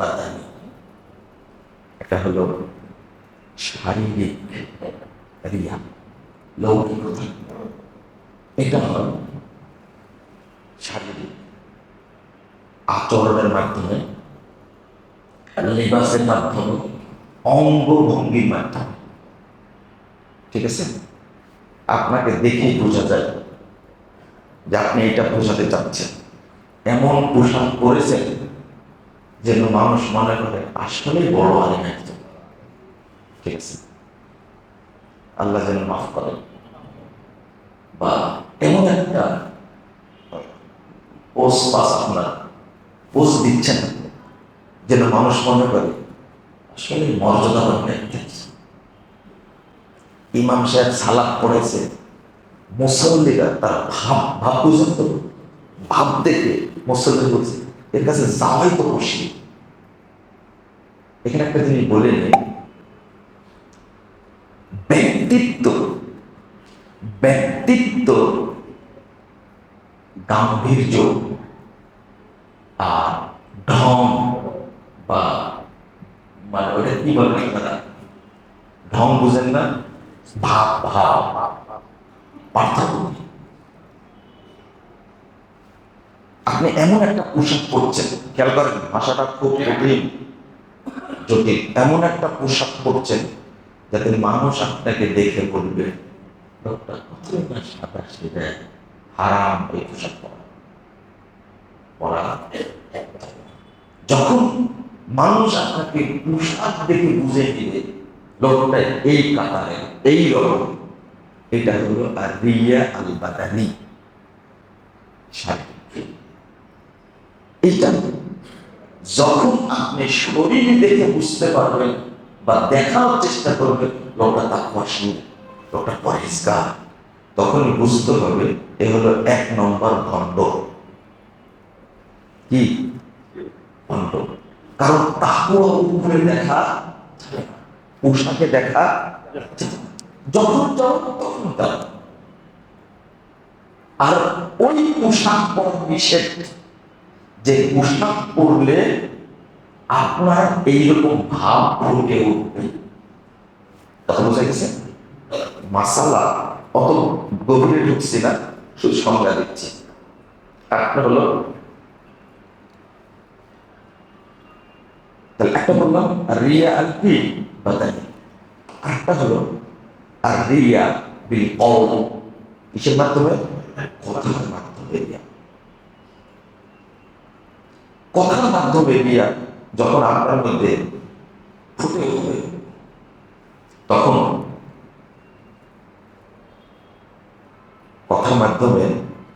বাদানি। এটা হলো শারীরিক রিয়া, লৌকিকতা। এটা হল শারীরিক আচরণের মাধ্যমে, লেবাসের মাধ্যমে, অঙ্গভঙ্গির মাধ্যমে। ঠিক আছে, আপনাকে দেখেই বোঝা যায় যে আপনি এটা বোঝাতে চাচ্ছেন। এমন পোশাক করেছেন যেন মানুষ মনে করে আসলেই বড় আলেম একজন। ঠিক আছে, আল্লাহ যেন মাফ করেন। বা এমন একটা আপনার পোস্ট দিচ্ছেন যেন মানুষ মনে করে আসলে মর্যাদাবান ব্যক্তি। ইমাম সাহেব সালাত পড়েছে, মুসল্লিরা তার ভাব বুঝেন তো, ভাব দেখে মুসল্লি বলছে এর কাছে যাওয়াই তো খুশি। এখানে একটা জিনিস বলে নেই, ব্যক্তিত্ব ব্যক্তিত্ব গাম্ভীর্য আর ঢং বা মানে ওটা কি বলে আপনারা, ঢং বুঝেন না, ভাব ভাব পার্থক্য। আপনি এমন একটা পোশাক পরছেন, খেয়াল করেন ভাষাটা খুব কঠিন জটিল। এমন একটা পোশাক পরছেন যাতে মানুষ আপনাকে দেখে বলবে লোকটা কতই না সাদা সেটা হারাম এই পোশাক পরা। যখন মানুষ আপনাকে পোশাক দেখে বুঝে দিবে লোকটা এই কাতারে এই রকম, এটা হলো আর রিয়া আল বাদানি, শারীরিক। এইটা যখন আপনি শরীর দেখে বুঝতে পারবেন বা দেখার চেষ্টা করবেন লোকটা তাকওয়াশীল, লোকটা পরেজগার, তখনই বুঝতে হবে এ হলো 1 নম্বর ভণ্ড। কি ভণ্ড? কারণ তাকওয়া উপরে দেখা, পোশাকে দেখা, যখন যাও তখন যাও। আর ওই পোশাক পরা নিষেধ, যে পোশাক পরলে আপনার এইরকম ভাব ফুটে উঠবে। কথা বোঝা গেছে? মাসালা অত গভীরে ঢুকছি না, শুধু সংজ্ঞা দিচ্ছি। একটা হলো, তাহলে একটা বললাম রিয়া আল কি বাদানি, আরেকটা হলো আর রিয়া বিল কওল, কিসের মাধ্যমে? কথার মাধ্যমে রিয়া। কথার মাধ্যমে রিয়া যখন আপনার মধ্যে ফুটে উঠবে, তখন কথার মাধ্যমে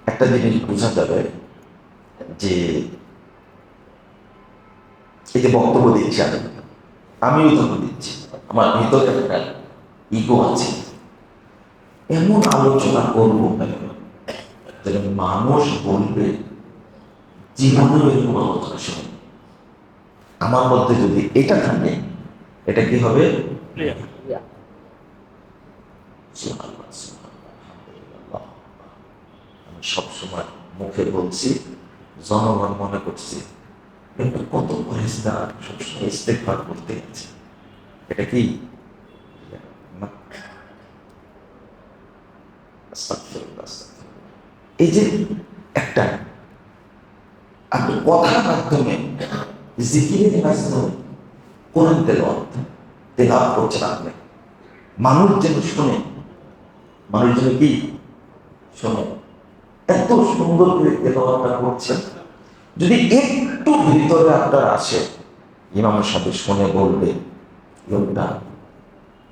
একটা জিনিস বোঝা যাবে যে এই যে বক্তব্য দিচ্ছি আমি উদাহরণ দিচ্ছি, আমার ভিতরে একটা ইগো আছে, এমন আলোচনা করবো যেন মানুষ বলবে জীবনে এরকম আলোচনা শুনে। আমার মধ্যে যদি এটা থাকে, এটা কি হবে? আমি সবসময় মুখে বলছি, জনগণ মনে করছি কিন্তু কত পরেজগার, সবসময় ইস্তেগফার করতে আছে। এটা কি? এই যে একটা আপনি কথার মাধ্যমে, জিকিরের মাধ্যমে কোরআন তেলাওয়াত করছেন আপনি, মানুষ যেন শুনে, মানুষ যেন কি শোনে, এত সুন্দর করে তেলাওয়াতটা করছেন। যদি একটু ভিতরে আপনার আসে, ইমামের সাথে শুনে বলবে লোকটা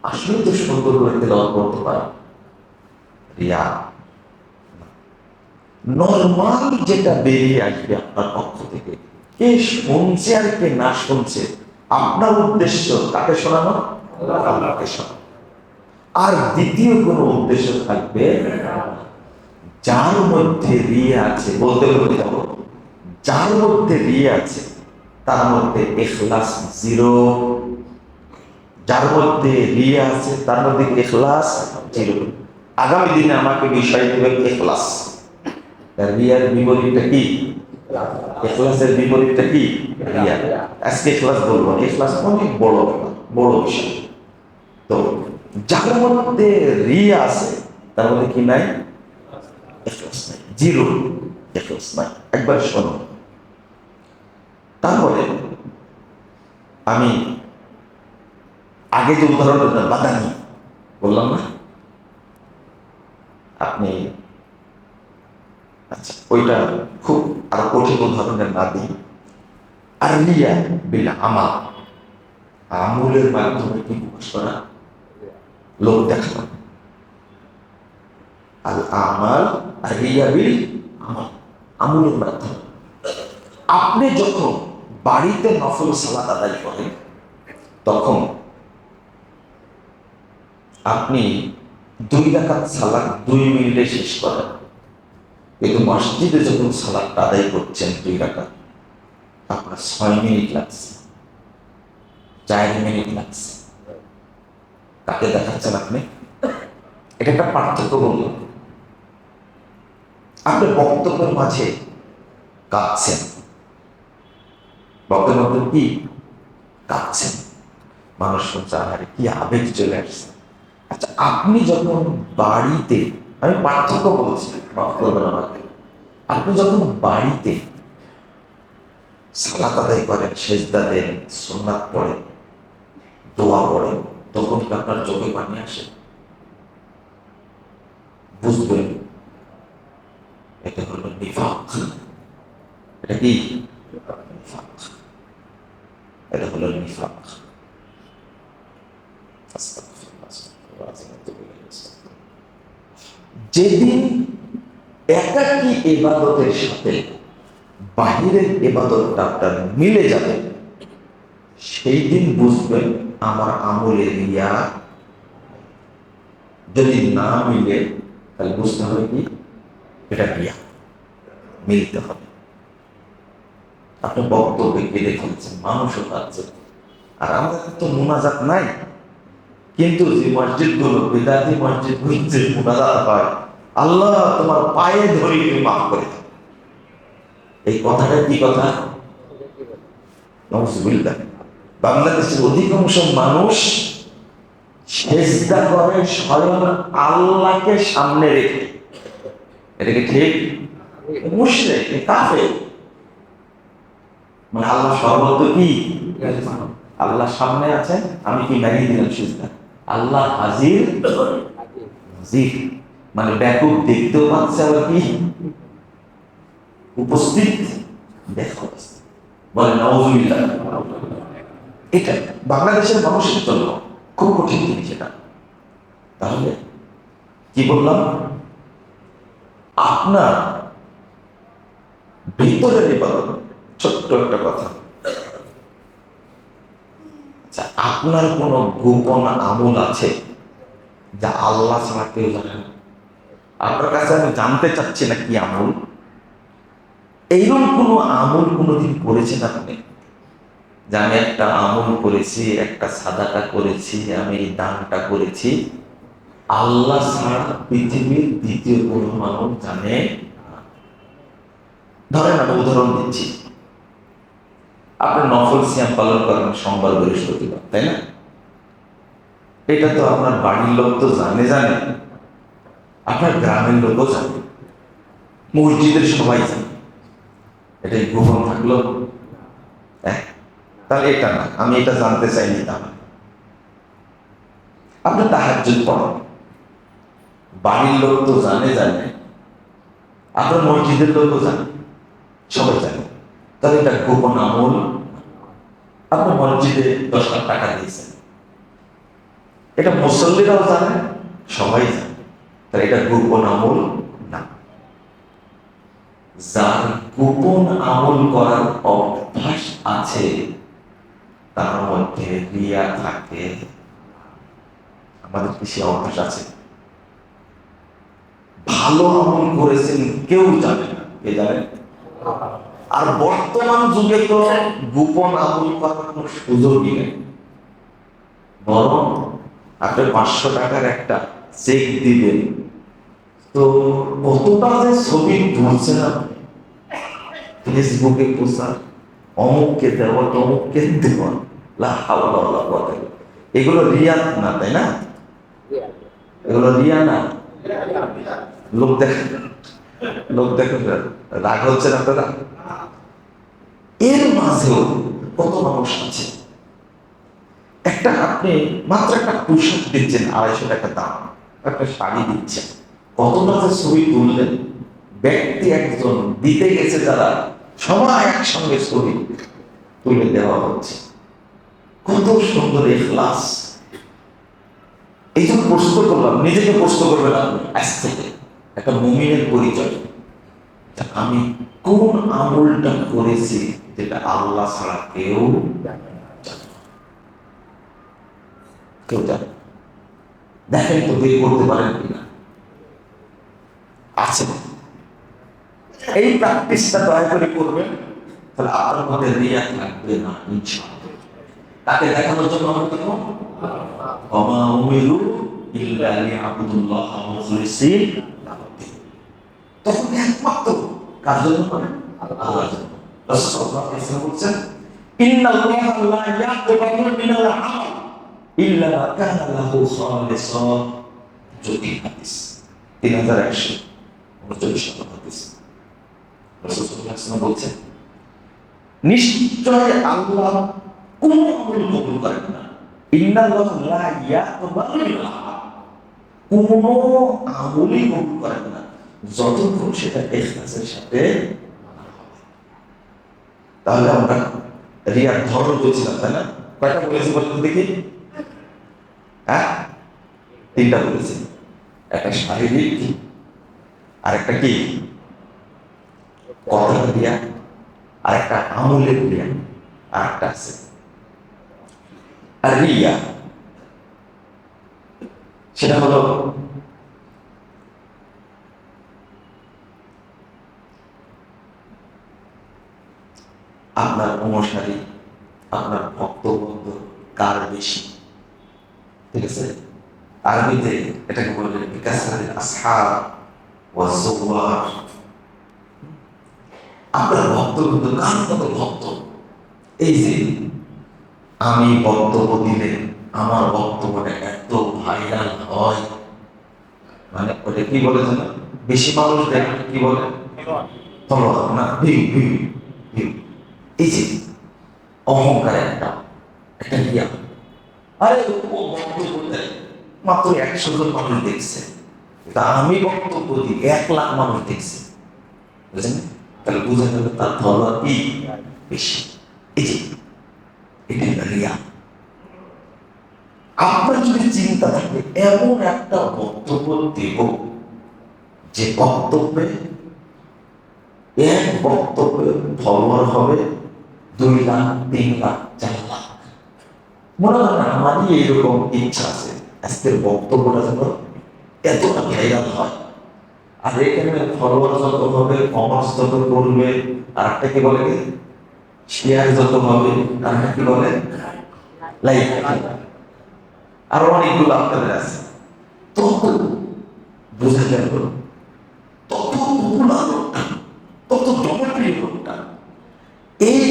আসলে তো সুন্দর করে তেলাওয়াত করতে পারে। রিয়া নরমাল যেটা বেরিয়ে আসবে আপনার পক্ষ থেকে, কে শুনছে আর কে না শুনছে, আপনার উদ্দেশ্য কাকে শোনানো? আল্লাহকে শোনানো। আর দ্বিতীয় কোনো উদ্দেশ্য থাকবে, যার মধ্যে রিয়া আছে, বলতে বলতে যাবো, যার মধ্যে রিয়া আছে তার মধ্যে ইখলাস জিরো। যার মধ্যে রিয়া আছে তার মধ্যে ইখলাস জিরো। আগামী দিনে আমাকে বিষয় দেবে ইখলাস। রিয়ার বিপরীতটা কি? ইখলাসের বিপরীতটা কি? রিয়া। আজকে ইখলাস বলবো না, ইখলাস অনেক বড় ব্যাপার, বড় বিষয়। তো যার মধ্যে রিয়া আছে তার মধ্যে কি নাই? ইখলাস নাই, জিরো ইখলাস নাই। একবার শোনো, তারপরে আমি আগে যে উদাহরণ দিলাম বাদানি, বললাম না আপনি? আচ্ছা, ওইটা খুব আর কঠিন উদাহরণের না দিই। আর রিয়া বিল আমাল, আমলের মাধ্যমে কি প্রকাশ করা? লোক দেখানো। আল আমাল আর রিয়া বিল আমাল, আমলের মাধ্যমে। আপনি যখন বাড়িতে নফল সালাত আদায় করেন তখন আপনি 2 রাকাত সালাত 2 মিনিটে শেষ করেন, কিন্তু মসজিদে যখন সালাতটা আদায় করছেন 2 রাকাত, আপনার 6 মিনিট লাগছে, 4 মিনিট লাগছে। কাকে দেখাচ্ছেন আপনি? এটা একটা পার্থক্য বললাম। আপনি বক্তব্যের মাঝে কাঁদছেন, বক্তব্যের মধ্যে কি কাঁদছেন, মানুষ শুনছে আরে কি আবেগ চলে আসছে। আচ্ছা, আপনি যখন বাড়িতে, আমি পার্থক্য বলছি, মাফ করবেন আমাকে, আপনি যখন বাড়িতে সালাত আদায় করেন, সেজদা দেন, সুন্নাত পড়েন, দোয়া পড়েন, তখন কি আপনার চোখে পানি আসে? বুঝবেন এটা হলো নিফাক। এটা কি নিফাক? এটা হলো নিফাক। যেদিন একাকী ইবাদতের সাথে বাহিরের ইবাদতটা আপনার মিলে যাবে, সেই দিন বুঝবেন আমার আমলে রিয়া। যদি না মিলে তাহলে বুঝতে হবে কি এটা রিয়া, মিলতে হবে। আপনি বক্তব্যে কেঁদে ফেলছেন, মানুষও পাচ্ছে, আর আমাদের তো মুনাজাত নাই। কিন্তু যে মসজিদগুলো, বেদাতি মসজিদগুলো যে মুনাজাত হয়, আল্লাহ তোমার পায়ে ধরে তুমি মাফ করে দাও, এই কথাটা কি কথা? নাউজুবিল্লাহ। বাংলাদেশের অধিকাংশ মানুষ সেজদা করে স্বয়ং আল্লাহকে সামনে রেখে। এটা কি ঠিক? মুশরিক, কাফের। মানে আল্লাহ সর্বত্র কি? আল্লাহ সামনে আছেন, আমি কি মেরিয়ে দিলাম সেজদা। আল্লাহ হাজির হাজির, মানে ব্যাকুব দেখতেও পাচ্ছে, আবার কি উপস্থিত দেখো। বলে নাউজুবিল্লাহ। এটা বাংলাদেশের মানুষের জন্য খুব কঠিন জিনিস এটা। তাহলে কি বললাম? আপনার ভিতরের ইবাদত, ছোট্ট একটা কথা, আচ্ছা, আপনার কোন গোপন আমল আছে যা আল্লাহ ছাড়া কেউ জানে না? আপনার কাছে আমি জানতে চাচ্ছি না কি আমল। এইরকম কোন আমল কোনোদিন করেছেন আপনি? যে আমি একটা আমল করেছি, একটা সাদাকা করেছি, আমি এই দানটা করেছি, আল্লাহ ছাড়া পৃথিবীর দ্বিতীয় কোনো মানুষ জানে না। ধরেন আমি উদাহরণ দিচ্ছি, আপনি নফল সিয়াম পালন করেন সোমবার বৃহস্পতিবার, তাই না? এটা তো আপনার বাড়ির লোক তো জানে, আপনার গ্রামের লোকও জানে, মসজিদের সবাই জানে। এটাই গোপন থাকলো? তাহলে এটা না, আমি এটা জানতে চাইনি। তাহলে আপনি তাহাজ্জুদ পড়েন, বাড়ির লোক তো জানে, আপনার মসজিদের লোকও জানে, সবাই জানে, তাহলে এটা গোপন আমল। আপনি মসজিদে 10 লাখ টাকা দিয়েছেন, এটা মুসল্লিরাও জানে, সবাই জানে, তাহলে এটা গোপন আমল না। যার গোপন আমল করার অভ্যাস আছে তার মধ্যে রিয়া থাকে। আমাদের কি সে অভ্যাস আছে? ভালো আমল করেছেন কেউ জানে না, কে জানে? আর বর্তমান যুগে তো গোপন আমল করার কোনো সুযোগই নেই। বরং আপনি 500 টাকার একটা চেক দিবেন, তো কতটা যে ছবি তুলছেন আপনি, ফেসবুকে পোস্টার, অমুককে দেওয়া তমুককে দেওয়া, লা হাওলা ওয়ালা কুওয়াতা ইল্লা বিল্লাহ। এগুলো রিয়া না, তাই না? এগুলো রিয়া না, লোক দেখেন, লোক দেখেন, রাগ হচ্ছে না আপনারা? এর মাঝেও কত মানুষ আছে, একটা আপনি মাত্র একটা পোশাক দিচ্ছেন 250 টাকা দাম, একটা শাড়ি দিচ্ছেন, কত মাঝে ছবি তুললেন, ব্যক্তি একজন দিতে গেছে, যারা সবাই একসঙ্গে ছবি তুলে দেওয়া হচ্ছে। কত সুন্দর ইখলাস! এই জন্য প্রশ্ন করলাম, নিজেকে প্রশ্ন করবেন আপনি আজ থেকে, একটা মুমিনের পরিচয়, আমি কোন আমলটা করেছি যেটা আল্লাহ ছাড়া কেউ জানে না। কেউ জানে? দেখেন তো বের করতে পারেন কিনা। আছে, এই প্র্যাকটিসটা দয়া করে করবেন, তাহলে আপনার মধ্যে রিয়া থাকবে না ইনশাআল্লাহ। তাকে দেখানোর জন্য আমরা কেন ওমা উমিরু ইল্লা লিয়াবুদুল্লাহ মুখলিসিন লাহুদ্দিন, তখন একমাত্র কার জন্য করেন? আল্লাহর জন্য। রাসূল সাল্লাল্লাহু আলাইহি ওয়াসাল্লাম বলেছেন, ইন্নাল্লাহা লা ইয়াকবালু মিনাল আমাল ইল্লা মা কানা লাহু খালিসান। যদি হাদিস 3139 নম্বর হাদিস। রাসূল সাল্লাল্লাহু আলাইহি ওয়াসাল্লাম বলেছেন, নিশ্চয় আল্লাহ কোন আমল কবুল করেন না, ইন্নাল্লাহা লা ইয়াকবালু মিনাল আমাল, কোন আমলই কবুল করেন না যতক্ষণ সেটা ইখলাসের সাথে। তাহলে আমরা রিয়ার ধরন বলছিলাম, তাই না? কয়টা বলেছি বলতে দেখি? হ্যাঁ, 3টা বলেছি। একটা শারীরিক, আর একটা কি কথা রিয়া, আর একটা আমলের রিয়া, আর একটা আছে আর রিয়া। সেটা হলো আপনার অনুসারী, আপনার ভক্তবন্ধু কার বেশি, ঠিক আছে? আরবিতে এটাকে বলে বিকাসরাতিল আসহাব ওয়াজ যুওয়ার। আপনার ভক্তবন্ধু কার কত ভক্ত? এই যে আমি বক্তব্য দিলে আমার বক্তব্য এত ভাইরাল হয়, মানে ওটা কি বলে জানো? বেশি মানুষ দেখে কি বলে? ফলোয়ার না, ভিউ ভিউ ভিউ। এই যে অহংকার, একটা একটা রিয়া। আরে ও বক্তব্য দেয় মাত্র 100 জন মানুষ দেখছে, তা আমি বক্তব্য দিই 1 লাখ মানুষ দেখছে, বুঝলেন? তাহলে বুঝা যাবে তার ফলোয়ার কি বেশি। এই যে এটা রিয়া। আপনার যদি চিন্তা থাকে এমন একটা বক্তব্য দেব যে বক্তব্যে, এক বক্তব্যে ফলোয়ার হবে 2 লাখ, 3 লাখ, 4 লাখ, মনে হয় না আমারই এইরকম ইচ্ছা আছে আজকের বক্তব্যটা যেন এতটা ভাইরাল হয়। আর এখানে ফলোয়ার যত হবে, কমার্স যত করবে, আর একটা কি বলে, শেয়ার যত হবে, আর একটা কি বলে, লাইক, আরো অনেকগুলো আপনাদের আছে, তত বোঝা গেল, তত পপুলার লোকটা, তত জনপ্রিয় লোকটা। এই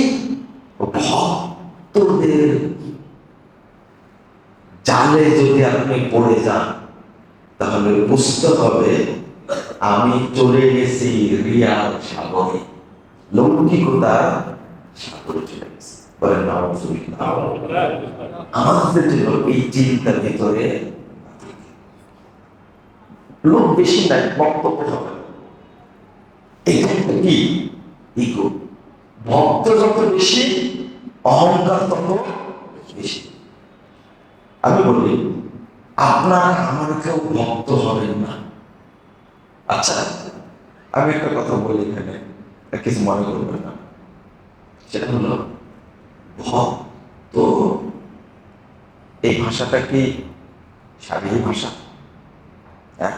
ভক্তদের জালে যদি আপনি পড়ে যান, তাহলে বুঝতে হবে আমি চলে গেছি রিয়ার সাগরে, লৌকিকতা সাগরে চলে গেছি। বলেন নাউযুবিল্লাহ। আমাদের জন্য এই চিন্তার ভিতরে লোক বেশি নাই, বক্তব্য হবে, এটা কি ইগো। ভক্ত যত বেশি, অহংকার তত বেশি। আমি বলি আপনারা আমার কেউ ভক্ত হবেন না। আচ্ছা, আমি একটা কথা বলি এখানে, কিছু মনে করবেন না। সেটা হলো ভক্ত, এই ভাষাটা কি সাধারণ ভাষা? হ্যাঁ,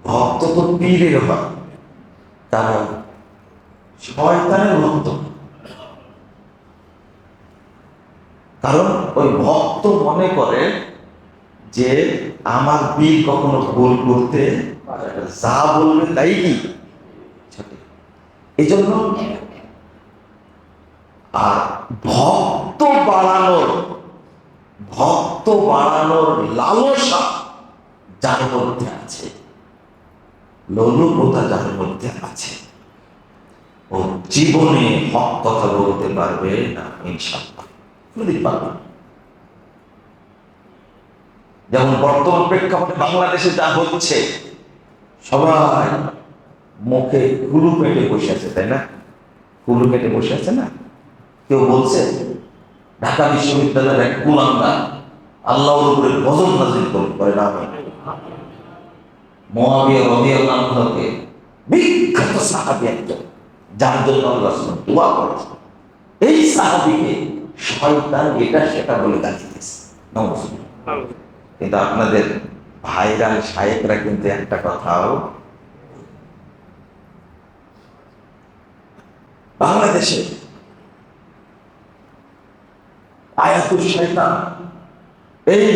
ভক্ত তো পীরের হয়, কারণ শয়তানের ভক্ত। কারণ ওই ভক্ত মনে করে যে আমার পীর কখনো ভুল করতে পারে না, যা বলবে তাই কি সঠিক। এই জন্য আর ভক্ত বাড়ানোর লালসা যার মধ্যে আছে, লোলুপতা যার মধ্যে আছে, ও জীবনে হক কথা বলতে পারবে না ইনশাআল্লাহ, পারবে। যেমন বর্তমান প্রেক্ষাপটে বাংলাদেশে যা হচ্ছে, সবাই মুখে কুলু পেটে বসে আছে, তাই না? কুলু পেটে বসে আছে না? কেউ বলছে ঢাকা বিশ্ববিদ্যালয়ের এক কুলাঙ্গার আল্লাহর উপরে গজব নাজিল করে না, মুআবিয়া রাদিয়াল্লাহু আনহুকে, বিখ্যাত সাহাবী একজন, যার জন্য আল্লাহ সুবহানাহু দোয়া করেছেন, এই সাহাবীকে শয়তান এটা সেটা বলে গালি দিয়েছে। কিন্তু আপনাদের ভাইরাল শায়েখরা কিন্তু একটা কথাও, বাংলাদেশে আয়াতুল শয়তান, এই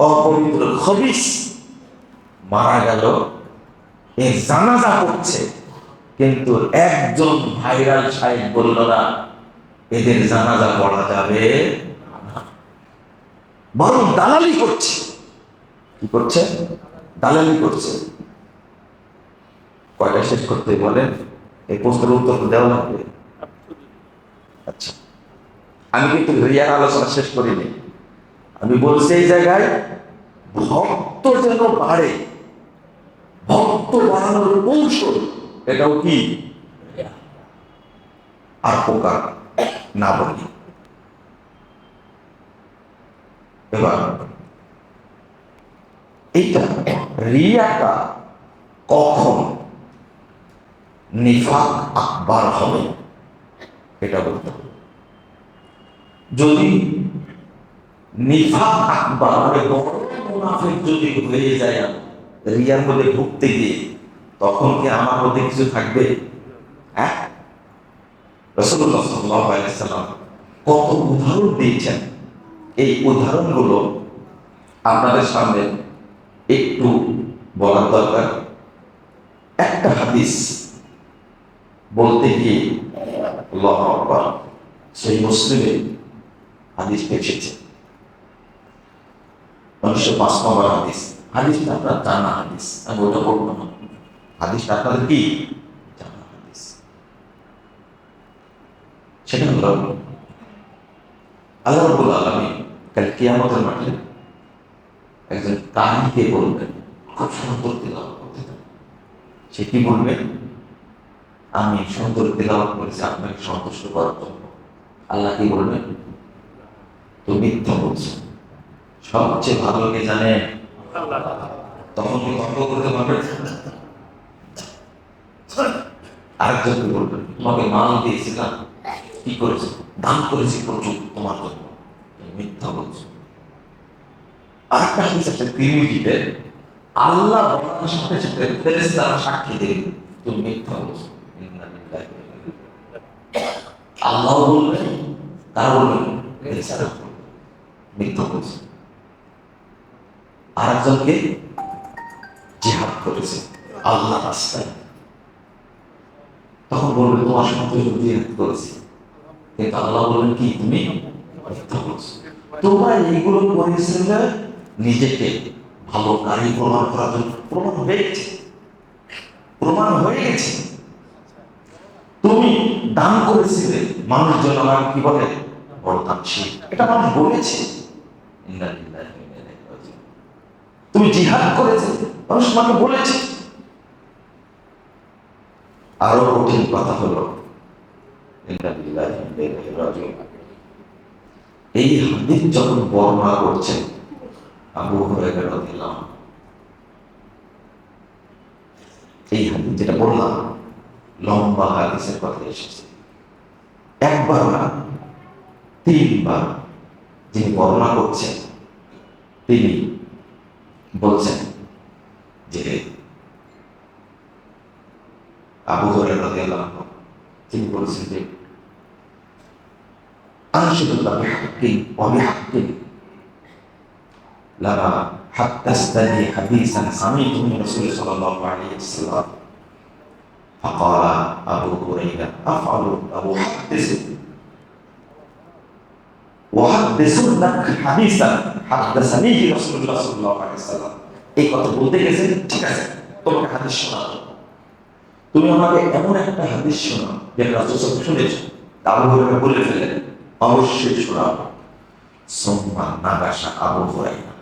অপবিত্র খবিস মারা গেল, এর জানাজা করছে, কিন্তু একজন ভাইরাল শায়েখ বলল না এদের জানাজা পড়া যাবে না, বরং দালালি করছে। কি করছে? দালালি করছে। কয়টা শেষ করতে বলেন? এই প্রশ্নের উত্তর দেওয়া লাগবে। আচ্ছা, আমি কিন্তু রিয়ার আলোচনা শেষ করিনি। আমি বলছি এই জায়গায় ভক্ত যেন বাড়ে, ভক্ত বাড়ানোর কৌশল এটাও কি আর প্রকার না বলি। এবার এইটা রিয়াটা কখন নিফাক আকবার হবে এটা বলতে হবে। যদি নিফাক আকবার মানে বড় মুনাফিক যদি হয়ে যায় রিয়ার মধ্যে ঢুকতে গিয়ে, তখন কি আমার মধ্যে কিছু থাকবে? হ্যাঁ, রাসূলুল্লাহ সাল্লাল্লাহু আলাইহি ওয়াসাল্লাম কত উদাহরণ দিয়েছেন। এই উদাহরণগুলো আপনাদের সামনে একটু বলার দরকার। একটা হাদিস বলতে গিয়ে আল্লাহু আকবার, সেই মুসলিমে হাদিস এসেছে 905 নম্বর হাদিস। হাদিসটা আপনার জানা হাদিস, আমি ওটা বলবো না। হাদিসটা আপনাদের কি জানা হাদিস? সেটা হলো আল্লাহ রাব্বুল আলামিন কাল কিয়ামতের মাঠে একজন কাহিনীকে বলবেন, খুব সুন্দর তেলাওয়াত করতে থাকবেন। সে কি বলবে? আমি সুন্দর তেলাওয়াত করেছি আপনাকে সন্তুষ্ট করার জন্য। আল্লাহ কি বলবেন? তো মিথ্যা বলছো। সবচেয়ে ভালো কে জানে? তখন কি তর্ক করতে পারবে? আরেকজনকে বলবেন, তোমাকে মাল দিয়েছিলাম, কি করেছো? দান করেছি প্রচুর তোমার জন্য, মিথ্যা বলছো। আরেকটা হাদিস আছে তিরমিজিতে, আল্লাহ বলার সাথে সাথে ফেরেশতারা সাক্ষী দেবে তুমি মিথ্যা বলছো। আল্লাহ বলবেন, কারা বলবেন? ফেরেশতারা মিথ্যা বলছো। আরেকজনকে জিহাদ করেছে আল্লাহ রাস্তায়, তখন বলবে তোমার সাথে জিহাদ করেছি, কিন্তু আল্লাহ বলবেন কি তুমি মিথ্যা বলছো। তোমরা এইগুলো করেছিলে নিজেকে ভালো কারি প্রমাণ করার জন্য। প্রমাণ হয়ে গেছে, প্রমাণ হয়ে গেছে। তুমি দান করেছিলে, মানুষ জন্য আমার কি বলে বড় দানশীল, এটা মানুষ বলেছে। তুমি জিহাদ করেছে, মানুষ তোমাকে বলেছে। আরো কঠিন কথা হলো এই হাদিস যখন বর্ণনা করছেন আবু হুরায়রা রাদিয়াল্লাহু আনহু, এই হাদিস যেটা বললাম লম্বা হাদিসের কথা এসেছে, একবার না 3 বার যিনি বর্ণনা করছেন তিনি বলছেন যে আবু হুরায়রা রাদিয়াল্লাহু আনহু তিনি বলেছেন যে আনশুদুকা বিহাক্কিন ওয়া বিহাক্কিন লামা হাদাসতানি হাদিসান সামি'তু মিন রাসূল সাল্লাল্লাহু আলাইহি ওয়াসাল্লাম ফাকালা আবু হুরায়রা আফআলু আবু হাদিস ওয়াহাদিসুনাক হাদিসান হাদাসানিহি রাসূলুল্লাহ সাল্লাল্লাহু আলাইহি ওয়াসাল্লাম। এই কথা বলতে গেছেন, ঠিক আছে তোমাকে হাদিস শোনাবো, তুমি আমাকে এমন একটা হাদিস শোনাও যে রাসূল সাল্লাল্লাহু শুনেছো। আবু হুরায়রা বলে ফেললেন অবশ্যই শোনাবো। সুম্মা নাগাশা আবু হুরায়রা,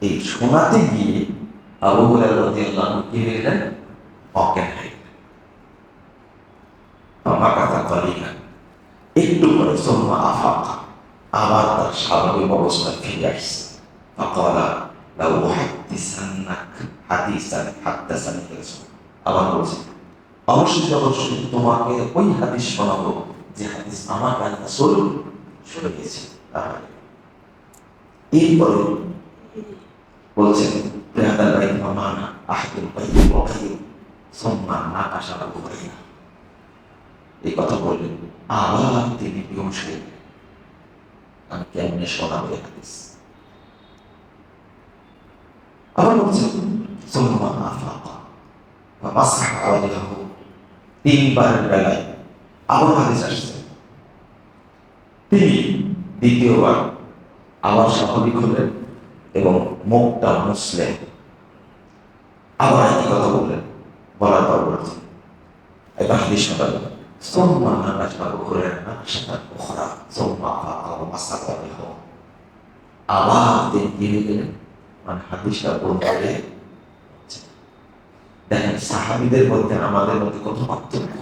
এই শোনাতে গিয়ে আবু হুরায়রা রাদিয়াল্লাহু আনহু কি হয়ে গেলেন? অজ্ঞান হয়ে গেলেন। আমার কথা কলিনা, একটু পরে সুম্মা আফাকা, আবার তার স্বাভাবিক অবস্থা ফিরে আসছে। ফাকালা লাউ উহাদ্দিসান্নাক হাদিসান হাদাসানি রাসূল, আবার বলছে অবশ্যই অবশ্যই তোমাকে ওই হাদিস শোনাবো যে হাদিস আমার রাসূল শুনিয়েছে। এরপরে বলছেন হাদাল বাইত মানা আহাদুল বাইত ওয়া খায়র সুম্মা নাকাশা আবু হুরায়রা, এই কথা বললেন আবার তিনি বিমুখ হয়ে গেলেন, আমি কেমনে শোনাবো এই হাদিস। আবার বলছেন সুম্মা আফাকা ওয়া মাসাহা ওয়াজহাহু, তিনবারের বেলায় আবার হাদিস আসছে, তিনি দ্বিতীয়বার আবার স্বাভাবিক হলেন এবং মুখটা মুছলেন, আবার একই কথা বললেন, বলার পর বলছেন এবার হাদিস শোনালেন সুম্মা নাকাশা আবু হুরায়রা নাকশাতান উখরা সুম্মা আফাকা ওয়া মাসাহা ওয়াজহাহু, আবার তিনি ফিরে গেলেন, মানে হাদিসটা বলতে। দেখেন সাহাবীদের মধ্যে আমাদের মধ্যে কত পার্থক্য,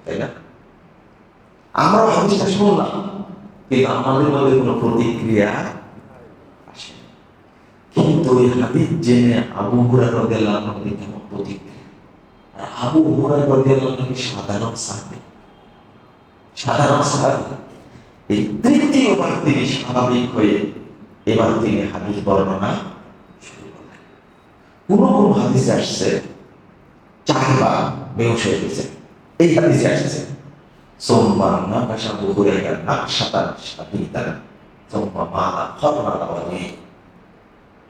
তাই না? আমরা হাদিসটা শুনলাম কিন্তু আমাদের মধ্যে কোনো প্রতিক্রিয়া আসে না। কিন্তু ওই হাদিস জেনে আবু হুরায়রা রাদিয়াল্লাহু আনহু কেমন প্রতিক্রিয়া। আর আবু হুরায়রা রাদিয়াল্লাহু আনহু কি সাধারণ সাহাবী? সাধারণ সাহাবী। এই তৃতীয়বার তিনি স্বাভাবিক হয়ে এবার তিনি হাদিস বর্ণনা শুরু করলেন। কোন কোন হাদিসে আসছে চারবার বেহুশ হয়ে গেছে, এই হাদিসে আসছে সুম্মা নাকাশা আবু হুরায়রা নাকশাতান শাদীদান সুম্মা মালা ফাররা ওয়াজহি,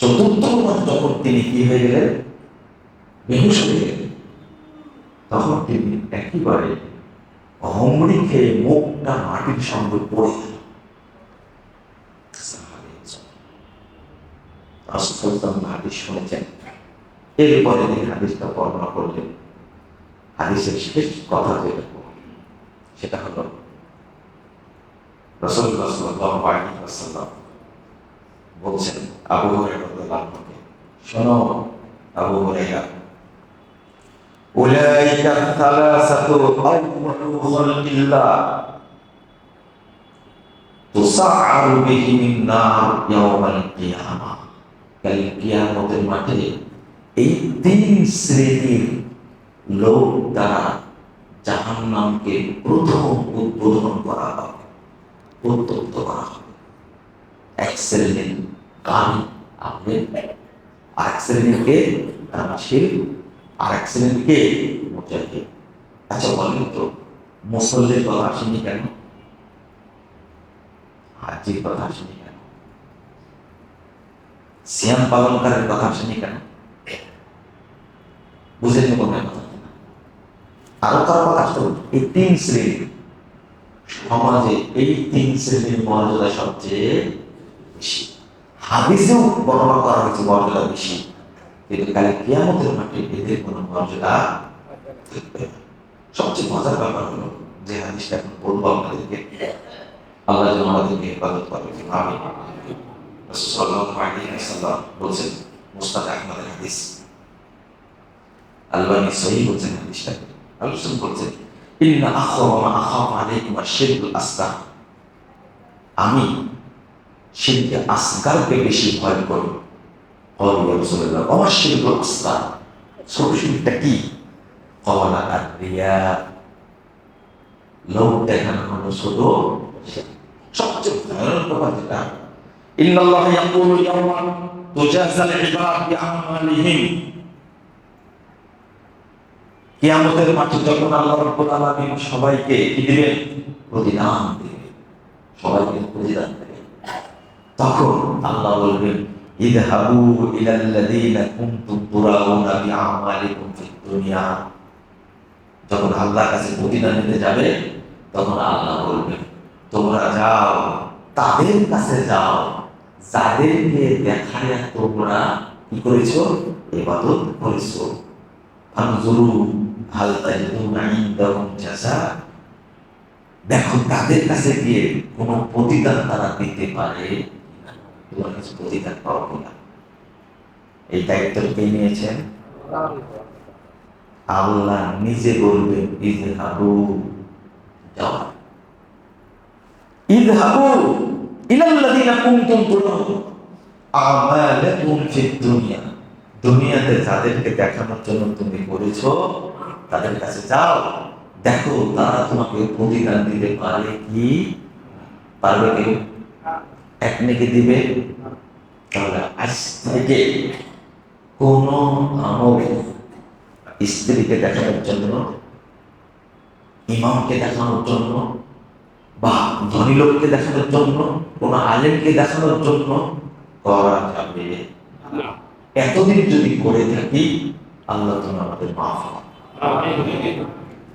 চতুর্থবার যখন তিনি কি হয়ে গেলেন? বেহুশ হয়ে গেলেন, তখন তিনি একেবারে হুমড়ি খেয়ে মুখটা মাটির সঙ্গে পড়ে গেল। হাদিস শুনেছেন, এরপরে তিনি হাদিসটা বর্ণনা করলেন। হাদিসের শেষ কথা যেটা সেটা হলো রাসূলুল্লাহ সাল্লাল্লাহু আলাইহি ওয়াসাল্লাম বলছেন আবু হুরায়রা রাদিয়াল্লাহু আনহুকে, শোনো আবু হুরায়রা, উলাইকা সালাসাতু আউয়ালু খালকিল্লাহ তুসাআরু বিহিমিন নার ইয়াওমাল কিয়ামাহ, কাল কিয়ামতের মাঠে এই তিন শ্রেণীর লোক দ্বারা জাহান্নামকে প্রথম উদ্বোধন করা হবে, উত্তপ্ত করা হবে। এক শ্রেণীর কারি আহলে, আর এক শ্রেণীকে তামাশিল, আর এক শ্রেণীকে মুজাহিদ। আচ্ছা বলেন তো মুসল্লির কথা আসেনি কেন? হাজির কথা আসেনি কেন? সিয়াম পালনকারের কথা আসেনি কেন? বুঝেন কোন কথা? আরো কারো কথা আসতে হবে। এই তিন শ্রেণী সমাজে, এই তিন শ্রেণীর মর্যাদা সবচেয়ে বেশি। হাদিসেও বর্ণনা করা হয়েছে মর্যাদা বেশি, কিন্তু কাল কিয়ামতের মাঠে এদের কোনো মর্যাদা থাকবে না। সবচেয়ে মজার ব্যাপার হলো যে হাদিসটা এখন বলবো আপনাদেরকে, আল্লাহ যেন আমাদেরকে হেফাজত করে। আমিন। রাসূল সাল্লাল্লাহু আলাইহি ওয়াসাল্লাম বলছেন, মুসনাদ আহমদের হাদিস, আলবানী সহিহ বলছেন হাদিসটাকে। আলোচনা করছেন ইন্না আখওয়া মা আখাফু আলাইকুম আশ-শিরকুল আসগার, আমি শিরকে আসগারকে বেশি ভয় করি। ক্বালু ইয়া রাসূলুল্লাহ ওয়া শিরকুল আসগার, ছোট শিরকটা কি? ক্বালা আর-রিয়া, লোক দেখানো হলো ছোট শিরক। সবচেয়ে ভয়ানক ব্যাপার যেটা, ইন্নাল্লাহা ইয়াকুলু ইয়াওমা তুজাযাল ইবাদ বিআমালিহিম, কিয়ামতের মাঠে যখন আল্লাহ রাব্বুল আলামিন সবাইকে কি দিবেন? প্রতিদান দিবেন, সবাইকে প্রতিদান দিবেন। তখন আল্লাহ বলবেন ইযহাবু ইলাল্লাযীনা কুনতুম তুরাউনা বিআমালিকুম ফিদ দুনিয়া, যখন আল্লাহর কাছে প্রতিদান নিতে যাবে, তখন আল্লাহ বলবেন, তোমরা যাও, তাদের কাছে যাও যাদেরকে দেখায় তোমরা কি করেছো, ইবাদত করেছো। ফানজুরু হাল তাজিদুনা ইনদাহুম জাযা, দেখো তাদের কাছে গিয়ে কোনো প্রতিদান তারা দিতে পারে কিনা, তোমার কাছে প্রতিদান পাও কিনা। এই দায়িত্ব কে নিয়েছেন? আল্লাহ নিজে বলবেন, ইযহাবু, যাও, ইযহাবু ইলাল্লাযীনা কুনতুম তুরাউন আমালাকুম ফিদ দুনিয়া, দুনিয়াতে যাদেরকে দেখানোর জন্য তুমি করেছো তাদের কাছে যাও, দেখো তারা তোমাকে প্রতিদান দিতে পারে কি, পারবে কেউ? এক নেকি দিবে? তাহলে আজ থেকে কোন আমল স্ত্রীকে দেখানোর জন্য, ইমামকে দেখানোর জন্য, বা ধনী লোককে দেখানোর জন্য, কোন আলেমকে দেখানোর জন্য করা যাবে না। এতদিন যদি করে থাকি, আল্লাহ তুমি আমাদের মাফ করো।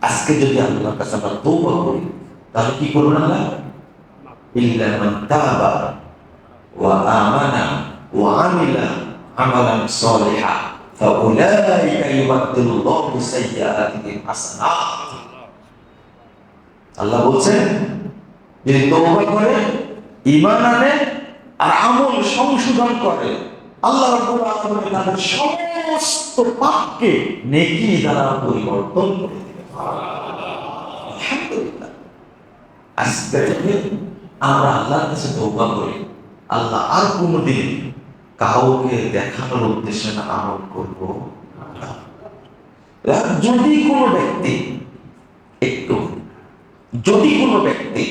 আজকে যদি আল্লাহর কাছে আমরা তওবা করি, তাহলে কি করবেন আল্লাহ? ইল্লা মান তাবা ওয়া আমানা ওয়া আমিলা আমালান সালিহা ফাউলাইকা ইউবাদদিলুল্লাহু সাইয়্যাতিহিম হাসানাত। আল্লাহ বলছেন, যদি তওবা করে, ঈমান আনে আর আমল সংশোধন করে, আল্লাহ রাব্বুল আলামিন তাদের সমস্ত পাপকে নেকি দ্বারা পরিবর্তন করে দিবেন। আলহামদুলিল্লাহ। আজকে থেকে আমরা আল্লাহর কাছে তওবা করি, আল্লাহ আর কোনোদিন কাউকে দেখানোর উদ্দেশ্যে না আমল করব না। যদি কোনো ব্যক্তি একটু, যদি কোনো ব্যক্তি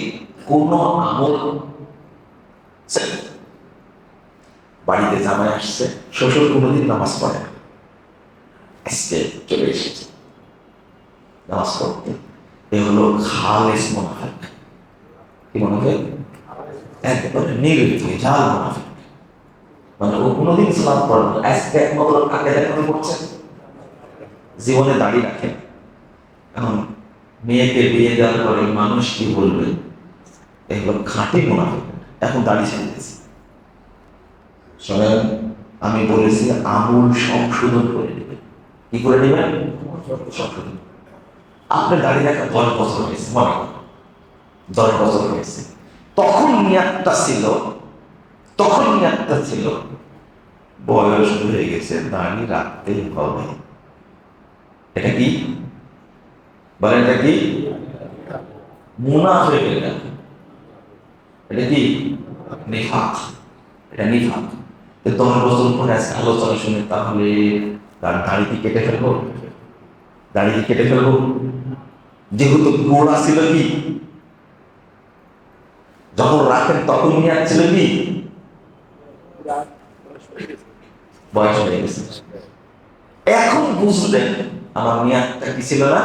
কোন আমল, বাড়িতে জামাই আসছে, শ্বশুর কোনোদিন নামাজ পড়ে না, আজকে চলে এসেছে নামাজ পড়তে, এ হলো খালেস মুনাফিক। কি মুনাফিক? একবারে নির্ভীক জাল মুনাফিক। মানে ও কোনোদিন সালাত পড়ে না, আজকে একমাত্র কাকে দেখানো করছে, জীবনে দাড়ি রাখে। এখন মেয়েকে বিয়ে দেওয়ার পরে মানুষ কি বলবে, এগুলো খাঁটি মুনাফিক, এখন দাড়ি ছেড়ে দিয়েছে। শোনেন, আমি বলেছি আমল সংশোধন করে নেবেন। কি করে নেবেন? সংশোধন। আপনার দাড়ি রাখা 10 বছর হয়েছে, মনে করেন 10 বছর হয়েছে, তখন নিয়াতটা ছিল বয়স হয়ে গেছে, দাড়ি রাখতেই হবে। এটা কি বলেন? এটা কি মুনাফিক? এটা কি নিফাক? এটা নিফাক। 10 বছর পরে আজকে আলোচনা শুনে তাহলে দাড়ি কি কেটে ফেলবো? দাড়ি কি কেটে ফেলবো? যেহেতু গোড়া ছিল কি, যখন রাখেন তখন নিয়াত ছিল কি, বয়স হয়ে গেছে। এখন বুঝলেন আমার নিয়াতটা কি ছিল না?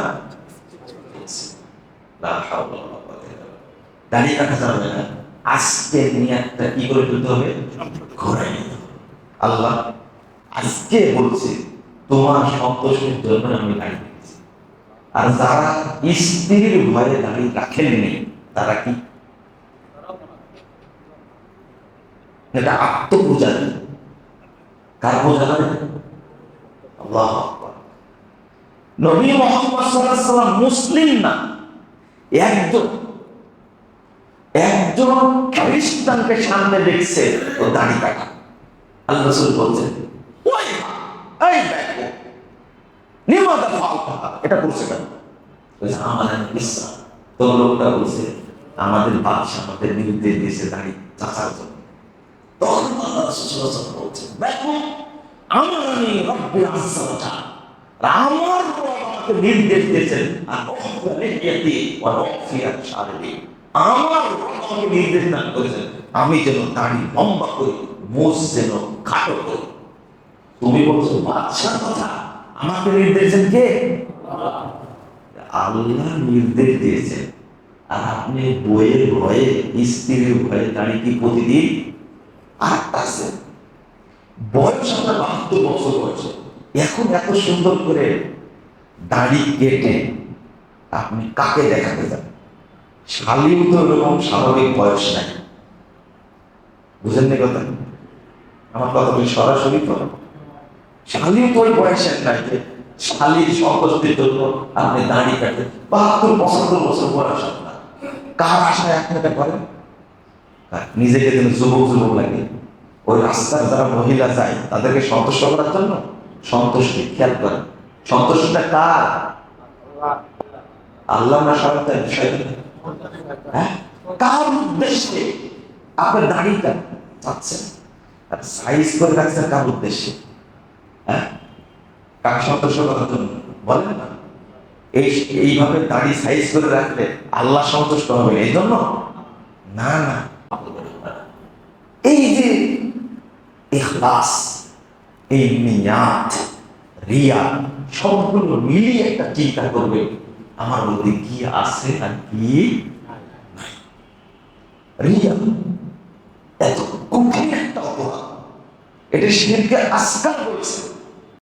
দাঁড়িয়ে রাখা যাবে না, আজকে নিয়াতটা কি করে ফেলতে হবে? ঘোরাই নিতে হবে। আল্লাহ আজকে বলছে তোমার সন্তোষের জন্য আমি দাঁড়িয়ে রেখেছি। আর যারা স্ত্রীর ভয়ে দাঁড়িয়ে রাখেননি, তারা কি? এটা আত্মপূজা। কার পূজা করে? আল্লাহ আকবার। নবী মুহাম্মদ সাল্লাল্লাহু আলাইহি ওয়াসাল্লাম মুসলিম না, একজন খ্রিস্টানকে সামনে দেখছে ও দাড়ি কাটা। আল্লাহ রাসূল বলছেন, ওই এই দেখো নিমাদা ফালতা, এটা করছে কেন? বলছে আমাদের ইসলাম। তো লোকটা বলছে আমাদের বাদশা আমাদের নির্দেশ দিয়েছে দাড়ি চাচার জন্য। তখন আল্লাহ রাসূল সাল্লাল্লাহু আলাইহি ওয়াসাল্লাম বলছেন, দেখো আমানি রব্বি আযজা ওয়া জাল, আমার রব আমাকে নির্দেশ দিয়েছেন আর ওয়ালিয়াতি ওয়া রফিয়া শারবি, আমার রব আমাকে নির্দেশ দান করেছেন আমি যেন দাড়ি লম্বা করি, মোজ যেন খাটো করি। তুমি বলছো বাদশার কথা, আমাকে নির্দেশ দেন কে? আল্লাহ নির্দেশ দিয়েছেন। আর আপনি বইয়ের ভয়ে, স্ত্রীর ভয়ে দাড়ি কি প্রতিদিন আটটাছে? বয়স আপনার 72 বছর হয়েছে, এখন এত সুন্দর করে দাড়ি কেটে আপনি কাকে দেখাতে যান? শালীর তো এরকম স্বাভাবিক বয়স নাই। বুঝেন নি কথা? আমার কথা বলি সরাসরি তো, শালীর তো ওই বয়সের নাই যে শালীর সন্তুষ্টির জন্য আপনি দাঁড়িয়ে কাটেন। 72-75 বছর বয়স আপনার, কার আশায় আপনি এটা করেন? নিজেকে যেন যুবক যুবক লাগে। ওই রাস্তার যারা মহিলা যায় তাদেরকে সন্তুষ্ট করার জন্য সন্তুষ্টি, খেয়াল করেন, সন্তুষ্টিটা কার? আল্লাহ না শয়তান? হ্যাঁ, কার উদ্দেশ্যে আপনি দাড়িটা চাচ্ছেন আর সাইজ করে রাখছেন? কার উদ্দেশ্যে? হ্যাঁ, কাকে সন্তুষ্ট করার জন্য? বলেন না। এইভাবে দাড়ি সাইজ করে রাখলে আল্লাহ সন্তুষ্ট হবে এই জন্য? না না, এই যে ইখলাস, এই নিয়াত, রিয়া, সবগুলো মিলিয়ে একটা চিন্তা করবে আমার মধ্যে কি আছে আর কি নাই। রিয়া এত কঠিন একটা অপরাধ, এটা শিরকে আসগার বলছে।